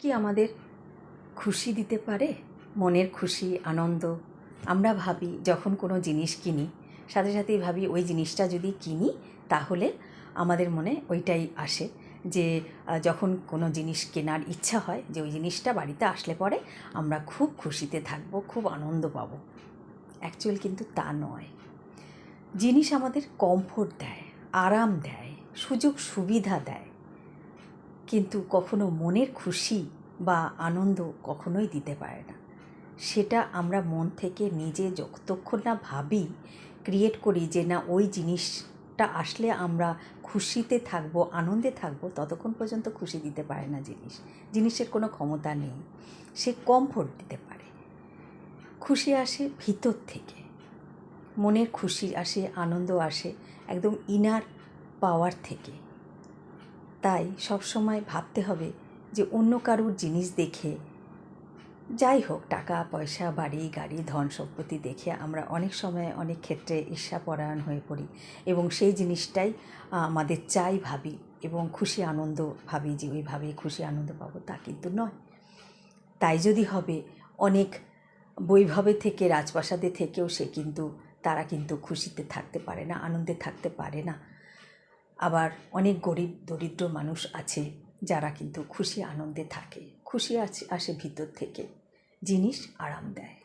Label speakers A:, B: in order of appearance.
A: কি আমাদের খুশি দিতে পারে? মনের খুশি, আনন্দ। আমরা ভাবি যখন কোনো জিনিস কিনি, সাথে সাথেই ভাবি ওই জিনিসটা যদি কিনি তাহলে আমাদের মনে ওইটাই আসে যে যখন কোনো জিনিস কেনার ইচ্ছা হয় যে ওই জিনিসটা বাড়িতে আসলে পরে আমরা খুব খুশিতে থাকবো, খুব আনন্দ পাবো। অ্যাকচুয়াল কিন্তু তা নয়। জিনিস আমাদের কমফোর্ট দেয়, আরাম দেয়, সুযোগ সুবিধা দেয়, কিন্তু কখনো মনের খুশি বা আনন্দ কখনোই দিতে পারে না। সেটা আমরা মন থেকে নিজে যতক্ষণ না ভাবি, ক্রিয়েট করি যে না ওই জিনিসটা আসলে আমরা খুশিতে থাকবো, আনন্দে থাকবো, ততক্ষণ পর্যন্ত খুশি দিতে পারে না জিনিসের কোনো ক্ষমতা নেই। সে কমফোর্ট দিতে পারে। খুশি আসে ভিতর থেকে, মনের খুশি আসে, আনন্দ আসে একদম ইনার পাওয়ার থেকে। তাই সবসময় ভাবতে হবে যে অন্য কারুর জিনিস দেখে, যাই হোক টাকা পয়সা, বাড়ি গাড়ি, ধন সম্পত্তি দেখে আমরা অনেক সময় অনেক ক্ষেত্রে ঈর্ষাপরায়ণ হয়ে পড়ি এবং সেই জিনিসটাই আমাদের চাই ভাবি এবং খুশি আনন্দ ভাবি যে ওইভাবেই খুশি আনন্দ পাবো, তা কিন্তু নয়। তাই যদি হবে অনেক বৈভবে থেকে, রাজপ্রাসাদে থেকেও তারা কিন্তু খুশিতে থাকতে পারে না, আনন্দে থাকতে পারে না। আবার অনেক গরিব দরিদ্র মানুষ আছে যারা কিন্তু খুশি আনন্দে থাকে। খুশি আসে ভিতর থেকে, জিনিস আরাম দেয়।